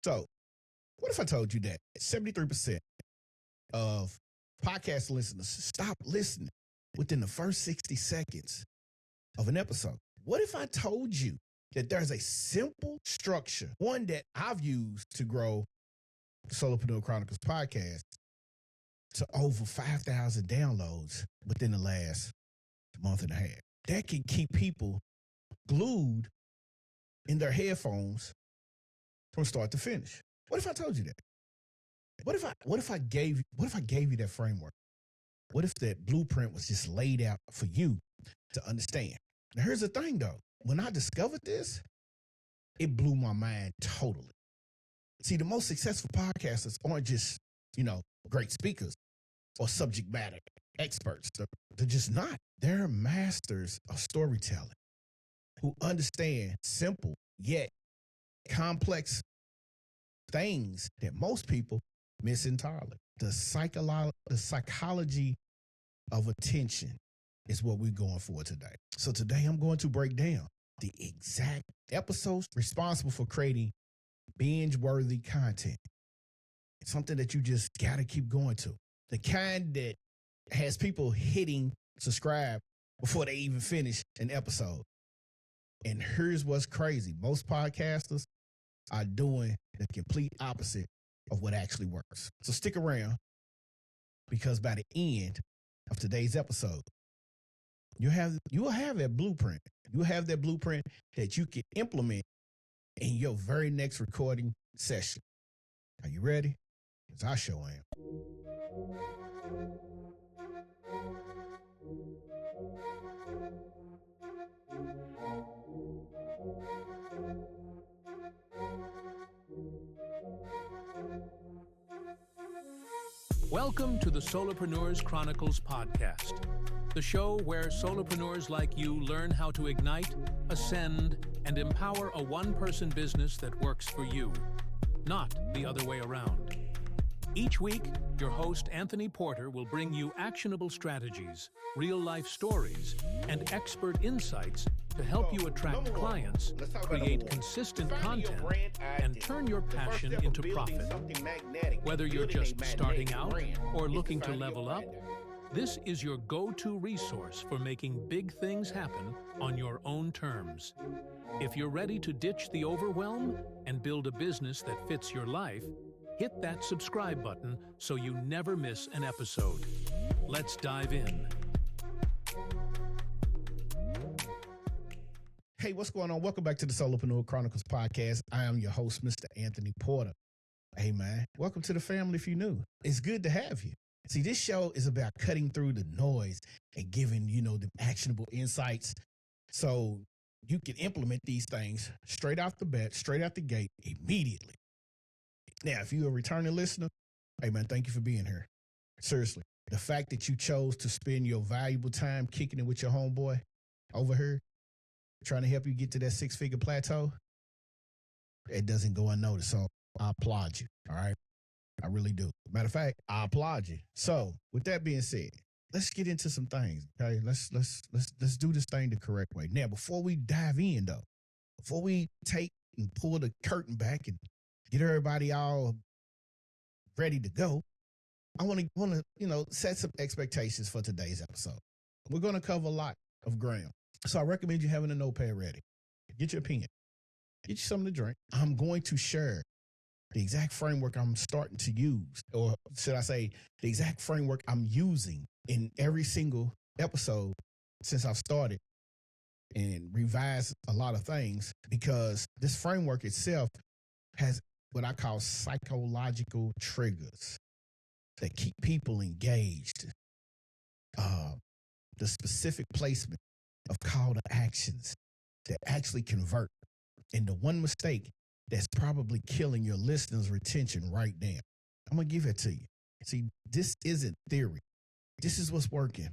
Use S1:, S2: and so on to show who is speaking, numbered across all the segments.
S1: So, what if I told you that 73% of podcast listeners stop listening within the first 60 seconds of an episode? What if I told you that there's a simple structure, one that I've used to grow the Solopreneur Chronicles podcast to over 5,000 downloads within the last month and a half? That can keep people glued in their headphones from start to finish. What if I told you that? What if I gave you that framework? What if that blueprint was just laid out for you to understand? Now, here's the thing though. When I discovered this, it blew my mind totally. See, the most successful podcasters aren't just, great speakers or subject matter experts. They're just not. They're masters of storytelling who understand simple yet complex things that most people miss entirely. The psychology of attention is what we're going for today. So today I'm going to break down the exact episodes responsible for creating binge-worthy content. It's something that you just got to keep going to. The kind that has people hitting subscribe before they even finish an episode. And here's what's crazy. Most podcasters are doing the complete opposite of what actually works. So stick around, because by the end of today's episode, you will have that blueprint. You will have that blueprint that you can implement in your very next recording session. Are you ready? Because I sure am.
S2: Welcome to the Solopreneurs Chronicles podcast, the show where solopreneurs like you learn how to ignite, ascend, and empower a one-person business that works for you, not the other way around. Each week, your host, Anthony Porter, will bring you actionable strategies, real-life stories, and expert insights to help you attract clients, create consistent content, and turn your passion into profit. Whether you're just starting out or looking to level up, this is your go-to resource for making big things happen on your own terms. If you're ready to ditch the overwhelm and build a business that fits your life, hit that subscribe button so you never miss an episode. Let's dive in.
S1: Hey, what's going on? Welcome back to the Solopreneur Chronicles podcast. I am your host, Mr. Anthony Porter. Hey, man, welcome to the family if you're new. It's good to have you. See, this show is about cutting through the noise and giving, the actionable insights so you can implement these things straight off the bat, straight out the gate, immediately. Now, if you're a returning listener, hey, man, thank you for being here. Seriously, the fact that you chose to spend your valuable time kicking it with your homeboy over here, trying to help you get to that six-figure plateau, it doesn't go unnoticed. So I applaud you, all right? I really do. Matter of fact, I applaud you. So with that being said, let's get into some things, okay? Let's do this thing the correct way. Now, before we dive in, though, before we take and pull the curtain back and get everybody all ready to go, I want to set some expectations for today's episode. We're going to cover a lot of ground. So I recommend you having a notepad ready. Get your pen. Get you something to drink. I'm going to share the exact framework I'm starting to use, or should I say the exact framework I'm using in every single episode since I've started, and revised a lot of things, because this framework itself has what I call psychological triggers that keep people engaged. The specific placement of call to actions that actually convert. And the one mistake that's probably killing your listeners' retention right now, I'm going to give it to you. See, this isn't theory. This is what's working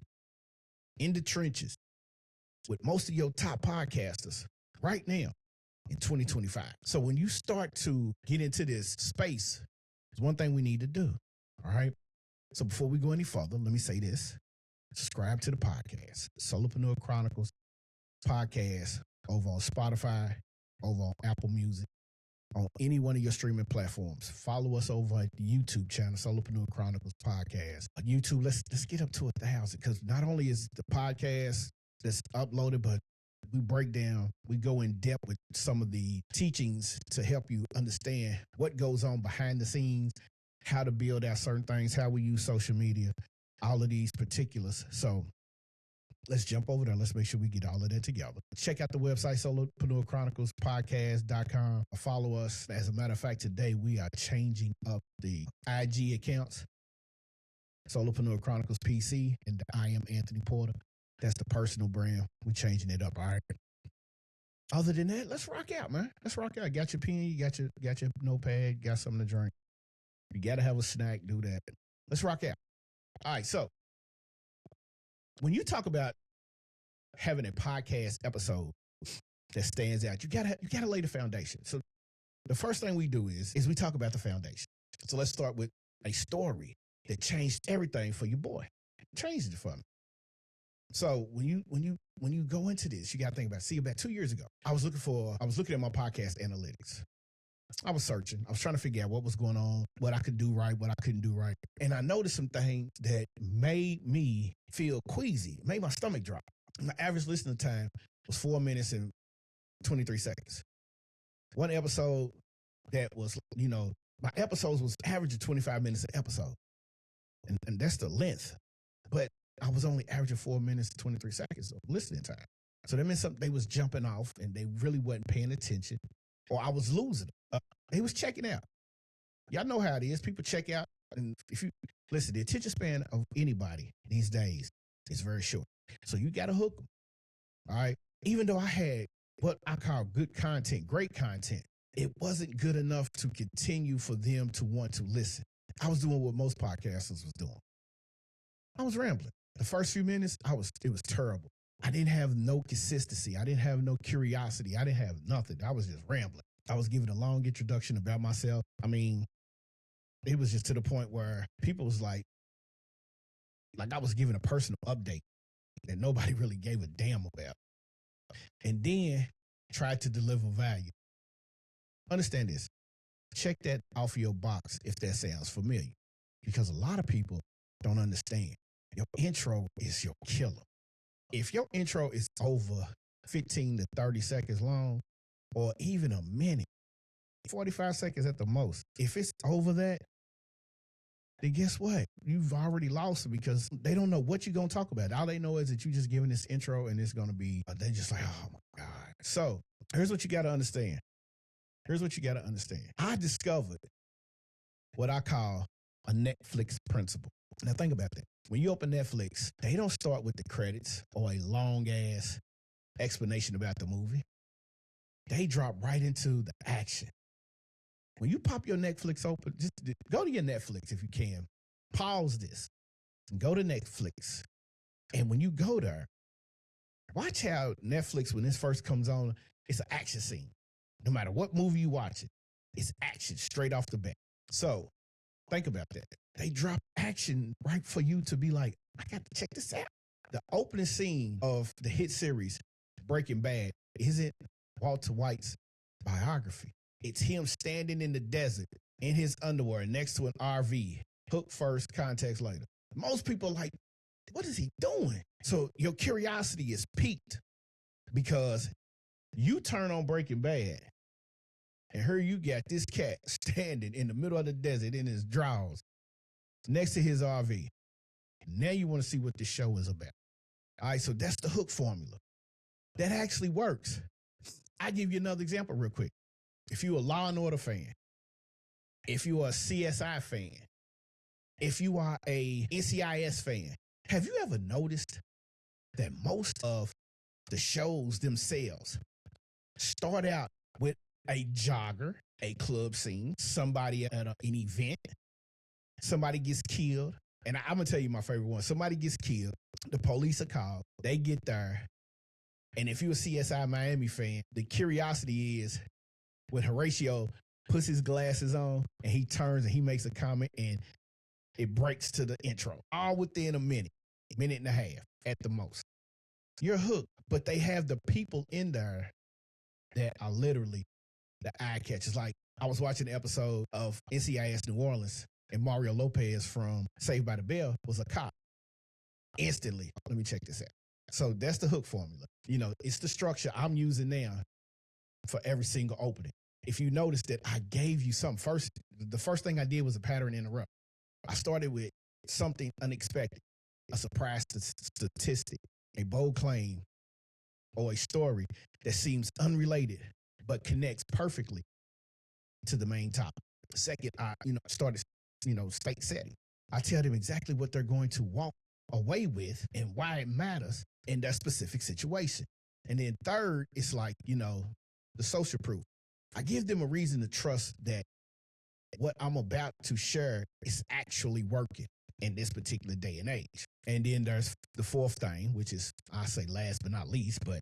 S1: in the trenches with most of your top podcasters right now in 2025. So when you start to get into this space, there's one thing we need to do. All right. So before we go any further, let me say this. Subscribe to the podcast, Solopreneur Chronicles podcast, over on Spotify, over on Apple Music, on any one of your streaming platforms. Follow us over at the YouTube channel, Solopreneur Chronicles Podcast. On YouTube, let's get up to 1,000, because not only is the podcast that's uploaded, but we break down, we go in depth with some of the teachings to help you understand what goes on behind the scenes, how to build out certain things, how we use social media, all of these particulars. So let's jump over there. Let's make sure we get all of that together. Check out the website, solopreneurchroniclespodcast.com. Follow us. As a matter of fact, today we are changing up the IG accounts. Solopreneur Chronicles PC and I am Anthony Porter. That's the personal brand. We're changing it up. All right. Other than that, let's rock out, man. Let's rock out. Got your pen, you got your notepad, got something to drink. You got to have a snack, do that. Let's rock out. All right. So when you talk about having a podcast episode that stands out, you gotta lay the foundation. So the first thing we do is we talk about the foundation. So let's start with a story that changed everything for your boy. It changed it for me. So when you go into this, you gotta think about it. See, about 2 years ago, I was looking at my podcast analytics. I was searching. I was trying to figure out what was going on, what I could do right, what I couldn't do right. And I noticed some things that made me feel queasy, made my stomach drop. My average listening time was 4 minutes and 23 seconds. One episode that was, my episodes was averaging 25 minutes an episode. And that's the length. But I was only averaging 4 minutes and 23 seconds of listening time. So that meant something, they was jumping off and they really wasn't paying attention, or I was losing. They was checking out. Y'all know how it is. People check out. And if you listen, the attention span of anybody these days is very short. So you got to hook them. All right. Even though I had what I call good content, great content, it wasn't good enough to continue for them to want to listen. I was doing what most podcasters was doing. I was rambling. The first few minutes, it was terrible. I didn't have no consistency. I didn't have no curiosity. I didn't have nothing. I was just rambling. I was giving a long introduction about myself. I mean, it was just to the point where people was like I was giving a personal update that nobody really gave a damn about. And then tried to deliver value. Understand this. Check that off your box if that sounds familiar. Because a lot of people don't understand. Your intro is your killer. If your intro is over 15 to 30 seconds long, or even a minute, 45 seconds at the most, if it's over that, then guess what? You've already lost it, because they don't know what you're going to talk about. All they know is that you're just giving this intro and it's going to be, they're just like, oh my God. So here's what you got to understand. I discovered what I call a Netflix principle. Now think about that. When you open Netflix, they don't start with the credits or a long ass explanation about the movie. They drop right into the action. When you pop your Netflix open, just go to your Netflix if you can. Pause this and go to Netflix. And when you go there, watch how Netflix, when this first comes on, it's an action scene. No matter what movie you watch, it's action straight off the bat. So think about that. They drop action right for you to be like, I got to check this out. The opening scene of the hit series Breaking Bad isn't Walter White's biography. It's him standing in the desert in his underwear next to an RV. Hook first, context later. Most people are like, what is he doing? So your curiosity is piqued because you turn on Breaking Bad and here you got this cat standing in the middle of the desert in his drawers next to his RV. Now you want to see what this show is about. All right, so that's the hook formula. That actually works. I'll give you another example real quick. If you're a Law and Order fan, if you are a CSI fan, if you are a NCIS fan, have you ever noticed that most of the shows themselves start out with a jogger, a club scene, somebody at an event, somebody gets killed, and I'm going to tell you my favorite one. Somebody gets killed, the police are called, they get there, and if you're a CSI Miami fan, the curiosity is when Horatio puts his glasses on and he turns and he makes a comment and it breaks to the intro, all within a minute and a half at the most. You're hooked, but they have the people in there that are literally the eye catchers. Like I was watching an episode of NCIS New Orleans, and Mario Lopez from Saved by the Bell was a cop. Instantly, let me check this out. So that's the hook formula. It's the structure I'm using now for every single opening. If you notice that I gave you something first, the first thing I did was a pattern interrupt. I started with something unexpected, a surprise statistic, a bold claim, or a story that seems unrelated but connects perfectly to the main topic. Second, I started state setting. I tell them exactly what they're going to walk away with and why it matters in that specific situation. And then third, it's like, the social proof. I give them a reason to trust that what I'm about to share is actually working in this particular day and age. And then there's the fourth thing, which is, I say last but not least, but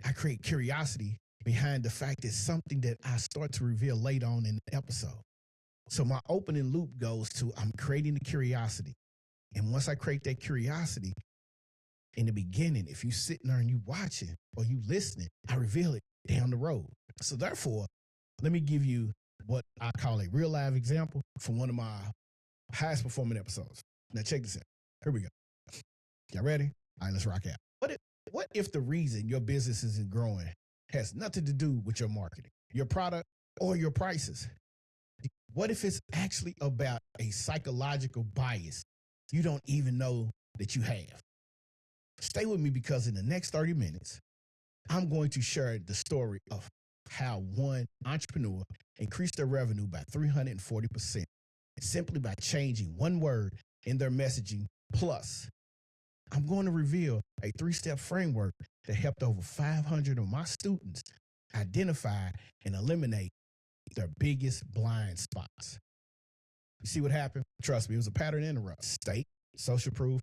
S1: I create curiosity behind the fact it's something that I start to reveal later on in the episode. So my opening loop goes to, I'm creating the curiosity. And once I create that curiosity in the beginning, if you sitting there and you watching or you listening, I reveal it down the road. So therefore, let me give you what I call a real live example from one of my highest performing episodes. Now check this out. Here we go. Y'all ready? All right, let's rock out. What if the reason your business isn't growing has nothing to do with your marketing, your product, or your prices? What if it's actually about a psychological bias you don't even know that you have? Stay with me, because in the next 30 minutes, I'm going to share the story of how one entrepreneur increased their revenue by 340% simply by changing one word in their messaging. Plus, I'm going to reveal a 3-step framework that helped over 500 of my students identify and eliminate their biggest blind spots. You see what happened? Trust me, it was a pattern interrupt. State, social proof,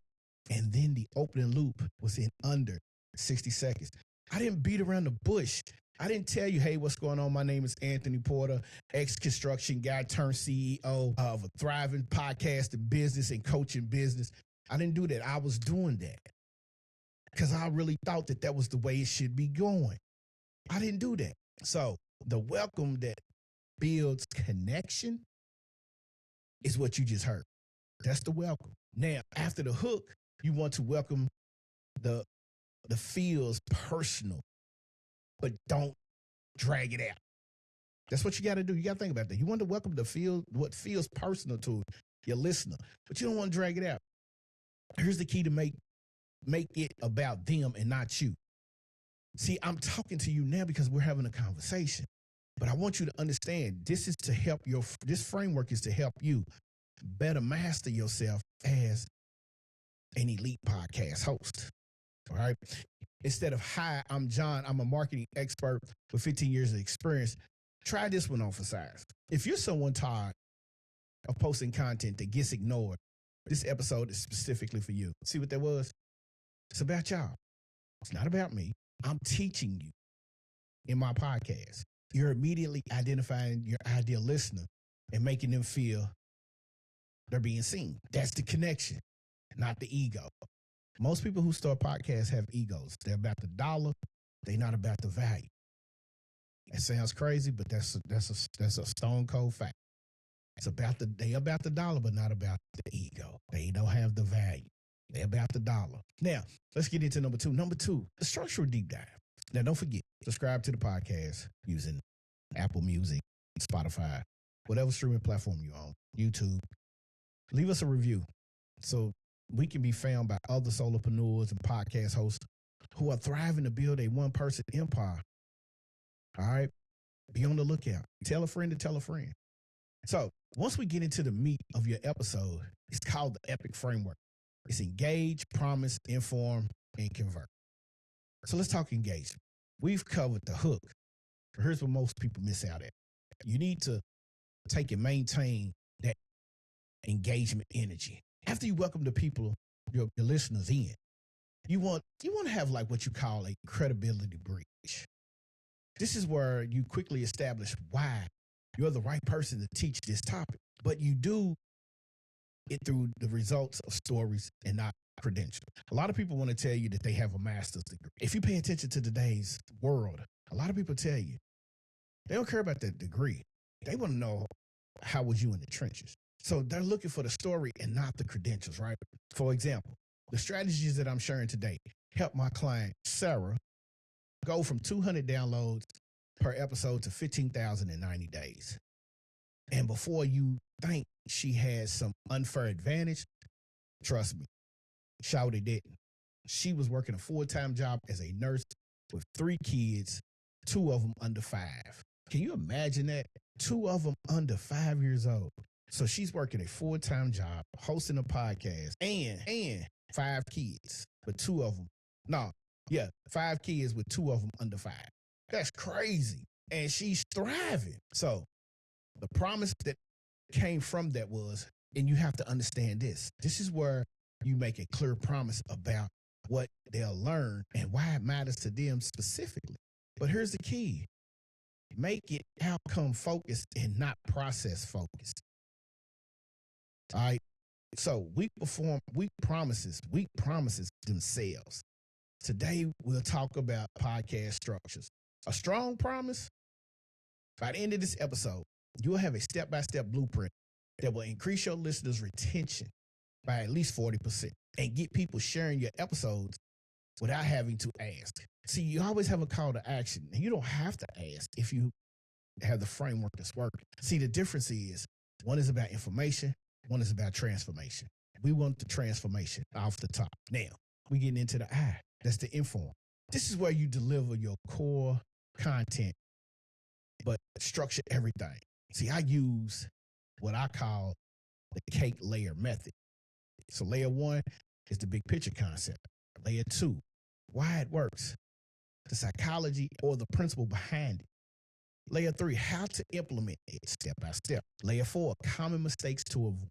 S1: and then the opening loop was in under 60 seconds. I didn't beat around the bush. I didn't tell you, hey, what's going on? My name is Anthony Porter, ex-construction guy turned CEO of a thriving podcasting business and coaching business. I didn't do that. I was doing that because I really thought that was the way it should be going. I didn't do that. So the welcome that builds connection is what you just heard. That's the welcome. Now, after the hook, you want to welcome the feels personal, but don't drag it out. That's what you got to do. You got to think about that. You want to welcome what feels personal to your listener, but you don't want to drag it out. Here's the key to make it about them and not you. See, I'm talking to you now because we're having a conversation, but I want you to understand this framework is to help you better master yourself as an elite podcast host. All right. Instead of, hi, I'm John, I'm a marketing expert with 15 years of experience, try this one on for size. If you're someone tired of posting content that gets ignored, this episode is specifically for you. See what that was? It's about y'all. It's not about me. I'm teaching you in my podcast. You're immediately identifying your ideal listener and making them feel they're being seen. That's the connection, not the ego. Most people who start podcasts have egos. They're about the dollar. They're not about the value. That sounds crazy, but that's a stone cold fact. They about the dollar, but not about the ego. They don't have the value. They're about the dollar. Now, let's get into number two. Number two, the structural deep dive. Now, don't forget, subscribe to the podcast using Apple Music, Spotify, whatever streaming platform you're on, YouTube. Leave us a review so we can be found by other solopreneurs and podcast hosts who are thriving to build a one-person empire. All right? Be on the lookout. Tell a friend to tell a friend. So once we get into the meat of your episode, it's called the EPIC framework. It's engage, promise, inform, and convert. So let's talk engagement. We've covered the hook. Here's what most people miss out at. You need to take and maintain that engagement energy. After you welcome the people, your listeners in, you want to have like what you call a credibility breach. This is where you quickly establish why you're the right person to teach this topic, but you do it through the results of stories and not credentials. A lot of people want to tell you that they have a master's degree. If you pay attention to today's world, a lot of people tell you they don't care about that degree. They want to know, how was you in the trenches? So they're looking for the story and not the credentials, right? For example, the strategies that I'm sharing today help my client, Sarah, go from 200 downloads per episode to 15,000 in 90 days. And before you think she has some unfair advantage, trust me, Shawty didn't. She was working a full-time job as a nurse with 3 kids, 2 of them under 5. Can you imagine that? 2 of them under 5 years old. So she's working a full-time job, hosting a podcast, and 5 kids, but 2 of them. No, yeah, 5 kids with 2 of them under 5. That's crazy. And she's thriving. So the promise that came from that was, and you have to understand this. This is where you make a clear promise about what they'll learn and why it matters to them specifically. But here's the key. Make it outcome focused and not process focused. All right. So we perform weak promises themselves. Today, we'll talk about podcast structures. A strong promise, by the end of this episode, you'll have a step-by-step blueprint that will increase your listeners' retention by at least 40% and get people sharing your episodes without having to ask. See, you always have a call to action, and you don't have to ask if you have the framework that's working. See, the difference is one is about information, one is about transformation. We want the transformation off the top. Now, we're getting into the I. That's the inform. This is where you deliver your core content, but structure everything. See, I use what I call the cake layer method. So layer 1 is the big picture concept. Layer 2, why it works, the psychology or the principle behind it. Layer 3, how to implement it step by step. Layer 4, common mistakes to avoid.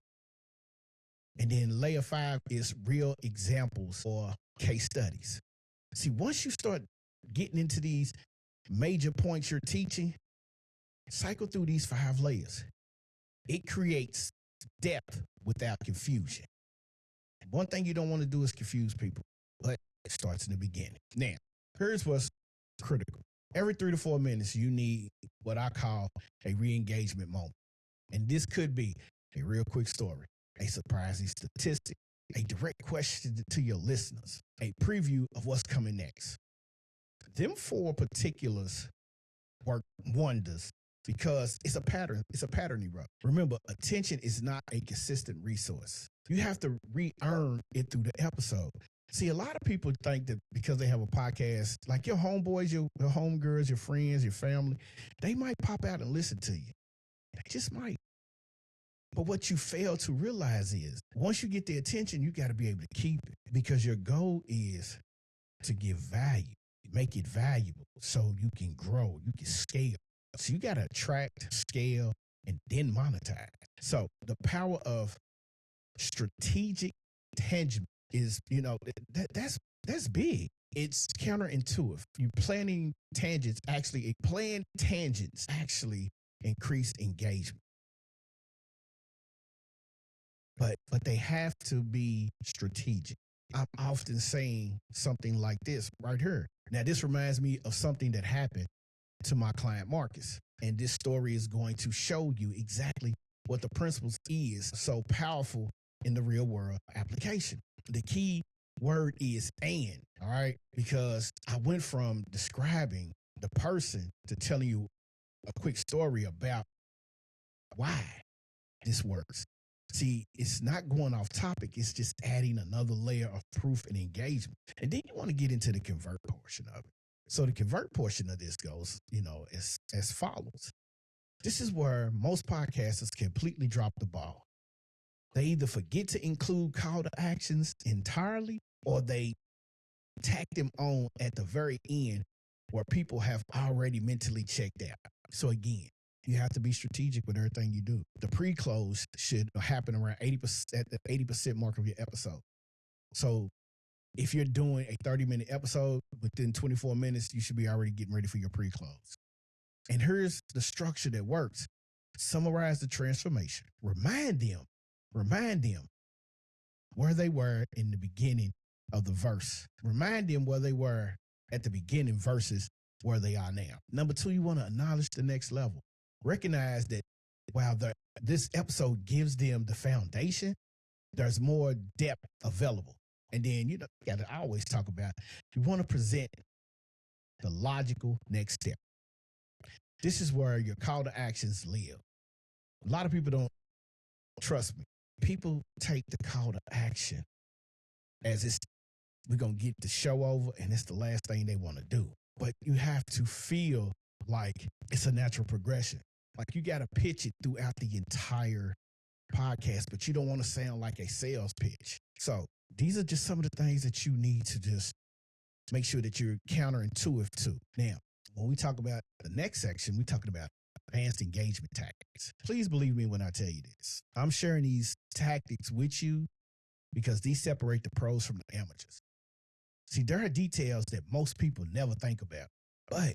S1: And then layer 5 is real examples or case studies. See, once you start getting into these major points you're teaching, cycle through these 5 layers. It creates depth without confusion. One thing you don't want to do is confuse people, but it starts in the beginning. Now, here's what's critical. Every 3 to 4 minutes, you need what I call a re-engagement moment. And this could be a real quick story, a surprising statistic, a direct question to your listeners, a preview of what's coming next. Them 4 particulars work wonders because it's a pattern. It's a pattern erupt. Remember, attention is not a consistent resource. You have to re-earn it through the episode. See, a lot of people think that because they have a podcast, like your homeboys, your homegirls, your friends, your family, they might pop out and listen to you. They just might. But what you fail to realize is once you get the attention, you got to be able to keep it because your goal is to give value, make it valuable so you can grow, you can scale. So you got to attract, scale, and then monetize. So the power of strategic tangent is, that's big. It's counterintuitive. You're planning tangents, planned tangents actually increase engagement. But they have to be strategic. I'm often saying something like this right here. Now, this reminds me of something that happened to my client, Marcus. And this story is going to show you exactly what the principles is so powerful in the real world application. The key word is and, all right? Because I went from describing the person to telling you a quick story about why this works. See, it's not going off topic. It's just adding another layer of proof and engagement. And then you want to get into the convert portion of it. So the convert portion of this goes, as follows. This is where most podcasters completely drop the ball. They either forget to include call to actions entirely, or they tack them on at the very end where people have already mentally checked out. So again, you have to be strategic with everything you do. The pre-close should happen around 80% at the 80% mark of your episode. So if you're doing a 30-minute episode, within 24 minutes, you should be already getting ready for your pre-close. And here's the structure that works. Summarize the transformation. Remind them where they were in the beginning of the verse. Remind them where they were at the beginning versus where they are now. Number 2, you want to acknowledge the next level. recognize that while this episode gives them the foundation, there's more depth available. And then, I always talk about, you want to present the logical next step. This is where your call to actions live. A lot of people don't trust me. People take the call to action as we're going to get the show over and it's the last thing they want to do. But you have to feel like it's a natural progression. Like you got to pitch it throughout the entire podcast, but you don't want to sound like a sales pitch. So these are just some of the things that you need to just make sure that you're counterintuitive to. Now, when we talk about the next section, we're talking about advanced engagement tactics. Please believe me when I tell you this. I'm sharing these tactics with you because these separate the pros from the amateurs. See, there are details that most people never think about, but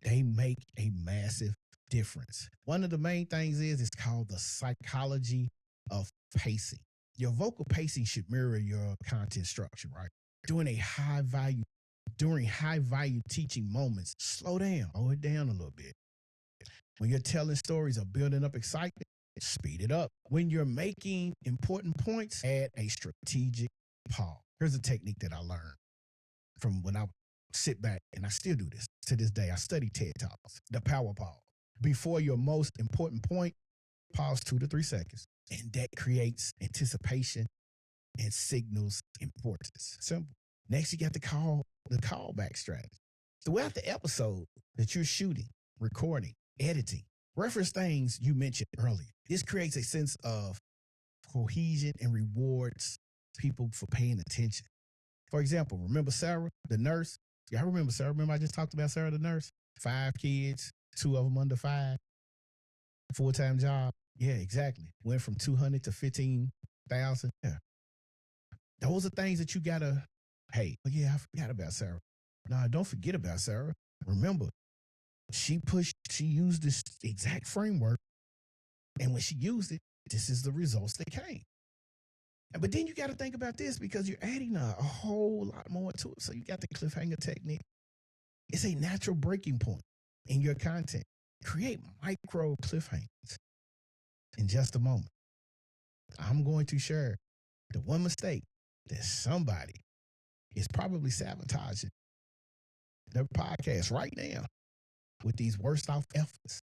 S1: they make a massive difference. One of the main things is called the psychology of pacing. Your vocal pacing should mirror your content structure, right? During high value teaching moments, slow it down a little bit. When you're telling stories or building up excitement, speed it up. When you're making important points, add a strategic pause. Here's a technique that I learned from when I sit back, and I still do this to this day. I study TED Talks, the power pause. Before your most important point, pause 2 to 3 seconds. And that creates anticipation and signals importance. Simple. Next, you got the callback strategy. Throughout the episode that you're shooting, recording, editing, reference things you mentioned earlier. This creates a sense of cohesion and rewards people for paying attention. For example, remember Sarah, the nurse? Yeah, I remember Sarah. Remember I just talked about Sarah, the nurse? 5 kids, 2 of them under 5, full-time job. Yeah, exactly. Went from 200 to 15,000. Yeah. Those are things that you gotta, hey, I forgot about Sarah. No, don't forget about Sarah. Remember, she used this exact framework. And when she used it, this is the results that came. But then you got to think about this because you're adding a whole lot more to it. So you got the cliffhanger technique. It's a natural breaking point in your content. Create micro cliffhangers. In just a moment, I'm going to share the one mistake that somebody is probably sabotaging their podcast right now with these worst off efforts.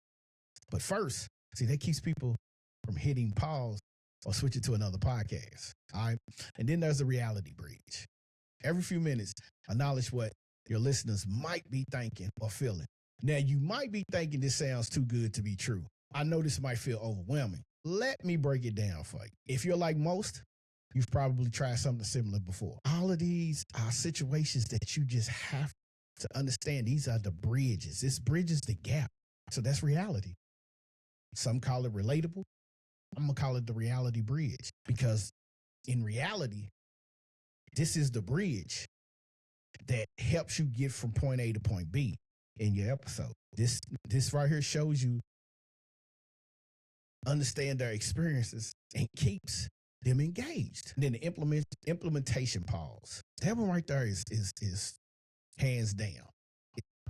S1: But first, see, that keeps people from hitting pause or switching to another podcast. All right. And then there's the reality breach. Every few minutes, acknowledge what your listeners might be thinking or feeling. Now, you might be thinking this sounds too good to be true. I know this might feel overwhelming. Let me break it down for you. If you're like most, you've probably tried something similar before. All of these are situations that you just have to understand. These are the bridges. This bridges the gap. So that's reality. Some call it relatable. I'm going to call it the reality bridge because in reality, this is the bridge that helps you get from point A to point B in your episode. This right here shows you understand their experiences and keeps them engaged. And then the implementation pause. That one right there is hands down.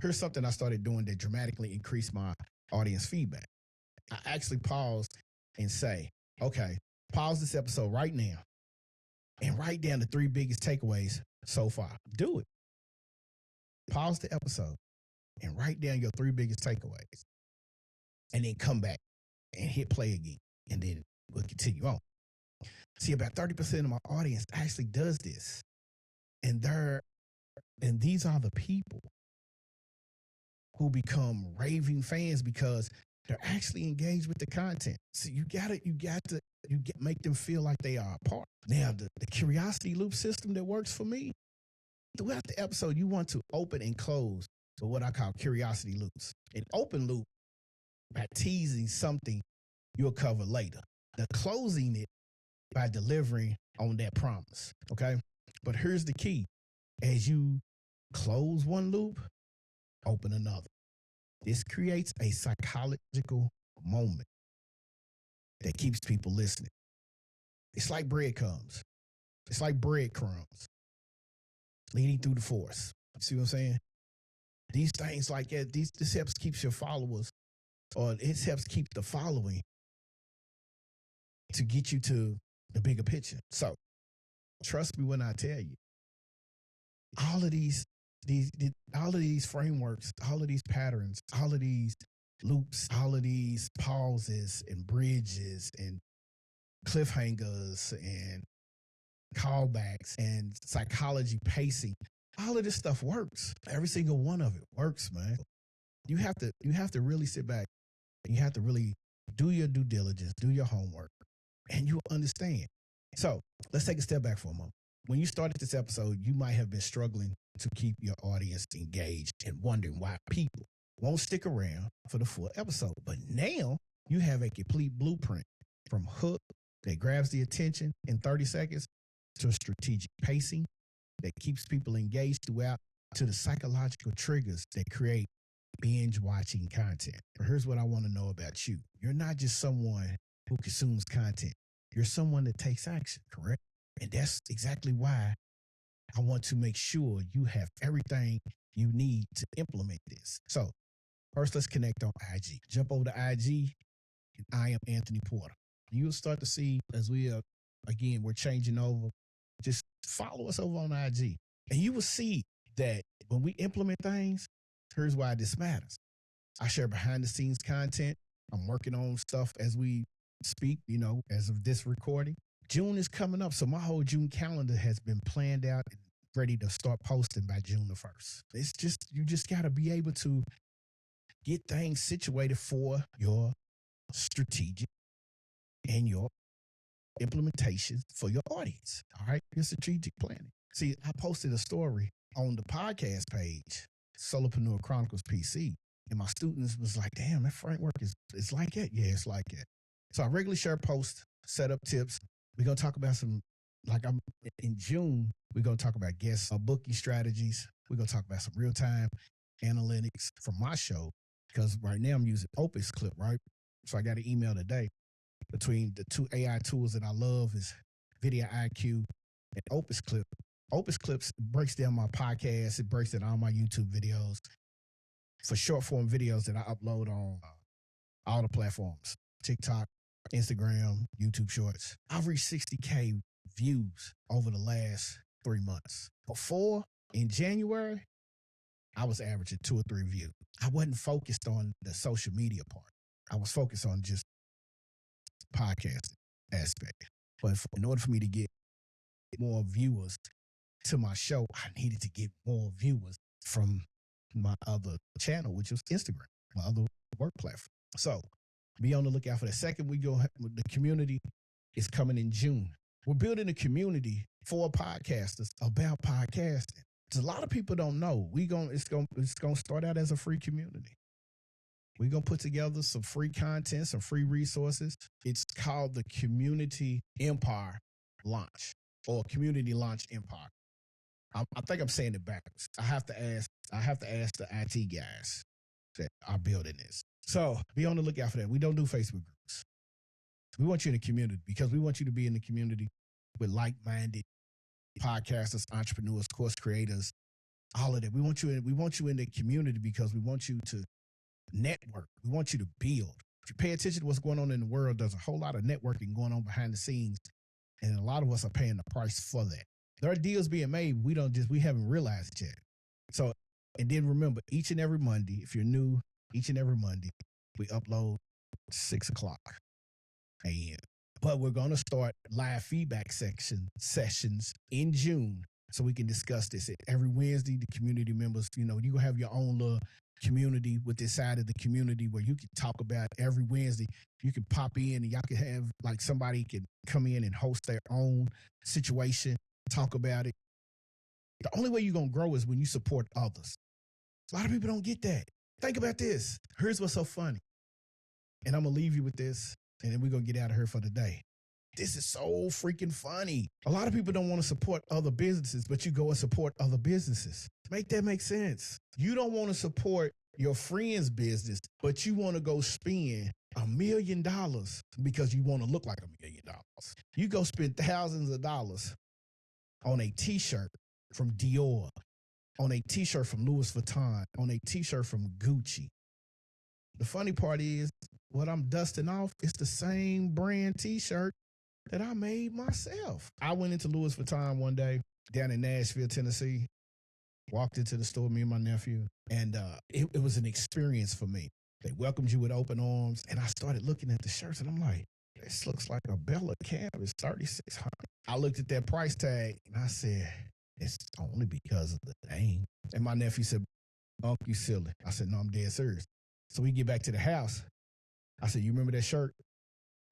S1: Here's something I started doing that dramatically increased my audience feedback. I actually pause and say, okay, pause this episode right now and write down the 3 biggest takeaways so far. Do it. Pause the episode and write down your 3 biggest takeaways. And then come back and hit play again. And then we'll continue on. See, about 30% of my audience actually does this. And these are the people who become raving fans because they're actually engaged with the content. So you make them feel like they are a part. Now, the curiosity loop system that works for me, throughout the episode, you want to open and close with what I call curiosity loops. An open loop by teasing something you'll cover later. The closing it by delivering on that promise, okay? But here's the key. As you close one loop, open another. This creates a psychological moment that keeps people listening. It's like breadcrumbs. It's like breadcrumbs leading through the forest. You see what I'm saying? These things like that, this helps keeps your followers or it helps keep the following to get you to the bigger picture. So trust me when I tell you, all of these frameworks, all of these patterns, all of these loops, all of these pauses and bridges and cliffhangers and callbacks and psychology pacing, all of this stuff works. Every single one of it works, man. You have to really sit back and you have to really do your due diligence, do your homework, and you'll understand. So let's take a step back for a moment. When you started this episode, you might have been struggling to keep your audience engaged and wondering why people won't stick around for the full episode. But now you have a complete blueprint from hook that grabs the attention in 30 seconds to a strategic pacing that keeps people engaged throughout to the psychological triggers that create binge watching content. Here's what I want to know about you. You're not just someone who consumes content. You're someone that takes action, correct? And that's exactly why I want to make sure you have everything you need to implement this. So first, let's connect on IG. Jump over to IG, and I am Anthony Porter. You'll start to see as we're changing over. Just follow us over on IG. And you will see that when we implement things, here's why this matters. I share behind the scenes content. I'm working on stuff as we speak, as of this recording. June is coming up, so my whole June calendar has been planned out and ready to start posting by June the 1st. It's just, you just got to be able to get things situated for your strategic and your implementation for your audience. All right, your strategic planning. See, I posted a story on the podcast page, Solopreneur Chronicles PC, and my students was like, damn, that framework is like that. Yeah, it's like that. So I regularly share posts, setup tips. We're going to talk about in June, we're going to talk about guest booking strategies. We're going to talk about some real-time analytics from my show, because right now I'm using Opus Clip, right? So I got an email today between the two AI tools that I love is Video IQ and Opus Clip. Opus Clips breaks down my podcast. It breaks down all my YouTube videos for short form videos that I upload on all the platforms, TikTok, Instagram, YouTube Shorts. I've reached 60K views over the last 3 months. Before, in January, I was averaging 2 or 3 views. I wasn't focused on the social media part. I was focused on just podcasting aspect. But in order for me to get more viewers to my show, I needed to get more viewers from my other channel, which was Instagram, my other work platform. So be on the lookout for that. Second, the community is coming in June. We're building a community for podcasters about podcasting. Because a lot of people don't know. It's gonna start out as a free community. We're going to put together some free content, some free resources. It's called the Community Empire Launch, or Community Launch Empire. I think I'm saying it backwards. I have to ask the IT guys that are building this. So be on the lookout for that. We don't do Facebook groups. We want you in the community because we want you to be in the community with like-minded podcasters, entrepreneurs, course creators, all of that. We want you in the community because we want you to network. We want you to build. If you pay attention to what's going on in the world, there's a whole lot of networking going on behind the scenes, and a lot of us are paying the price for that. There are deals being made. We haven't realized it yet. So, and then remember, each and every Monday, if you're new, each and every Monday, we upload 6:00 a.m. But we're going to start live feedback sessions in June so we can discuss this. Every Wednesday, the community members, you're going to have your own little community with this side of the community where you can talk about every Wednesday. You can pop in and y'all can have like somebody can come in and host their own situation, talk about it. The only way you're going to grow is when you support others. A lot of people don't get that. Think about this. Here's what's so funny. And I'm going to leave you with this, and then we're going to get out of here for the day. This is so freaking funny. A lot of people don't want to support other businesses, but you go and support other businesses. Make that make sense. You don't want to support your friend's business, but you want to go spend $1 million because you want to look like $1 million. You go spend thousands of dollars on a t-shirt from Dior, on a t-shirt from Louis Vuitton, on a t-shirt from Gucci. The funny part is, what I'm dusting off is the same brand t-shirt that I made myself. I went into Louis Vuitton one day down in Nashville, Tennessee, walked into the store, me and my nephew, and it was an experience for me. They welcomed you with open arms, and I started looking at the shirts, and I'm like, this looks like a Bella canvas, $3,600. I looked at that price tag, and I said, it's only because of the name. And my nephew said, Uncle, you silly. I said, no, I'm dead serious. So we get back to the house. I said, you remember that shirt?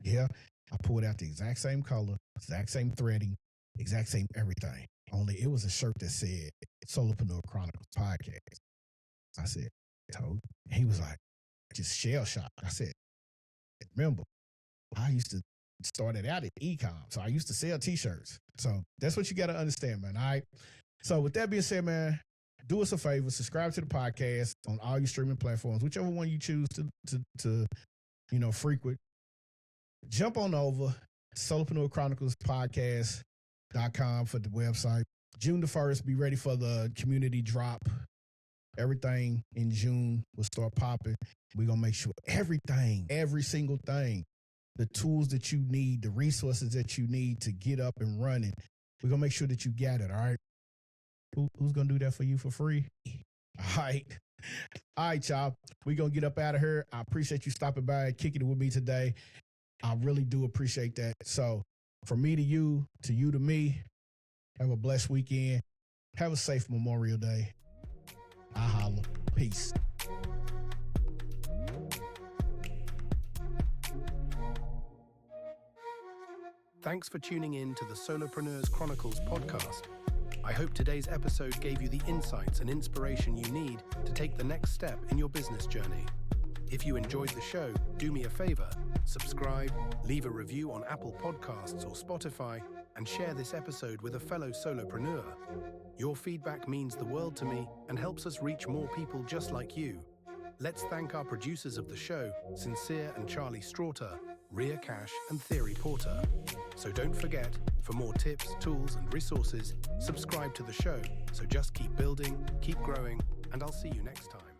S1: Yeah. I pulled out the exact same color, exact same threading, exact same everything. Only it was a shirt that said Solopreneur Chronicles Podcast. I said, told. He was like, just shell shocked. I said, remember, I used to start it out at e-com. So I used to sell t-shirts. So that's what you got to understand, man. All right. So with that being said, man, do us a favor, subscribe to the podcast on all your streaming platforms, whichever one you choose to frequent. Jump on over Solopreneur Chronicles Podcast.com for the website. June the 1st, be ready for the community drop. Everything in June will start popping. We're going to make sure everything, every single thing, the tools that you need, the resources that you need to get up and running, we're going to make sure that you got it, all right? Who's going to do that for you for free? All right. All right, y'all. We're going to get up out of here. I appreciate you stopping by and kicking it with me today. I really do appreciate that. So from me to you to me, have a blessed weekend. Have a safe Memorial Day. I holla. Peace.
S3: Thanks for tuning in to the Solopreneurs Chronicles podcast. I hope today's episode gave you the insights and inspiration you need to take the next step in your business journey. If you enjoyed the show, do me a favor, subscribe, leave a review on Apple Podcasts or Spotify, and share this episode with a fellow solopreneur. Your feedback means the world to me and helps us reach more people just like you. Let's thank our producers of the show, Sincere and Charlie Straughter, Rhea Cash and Theory Porter. So don't forget, for more tips, tools, and resources, subscribe to the show. So just keep building, keep growing, and I'll see you next time.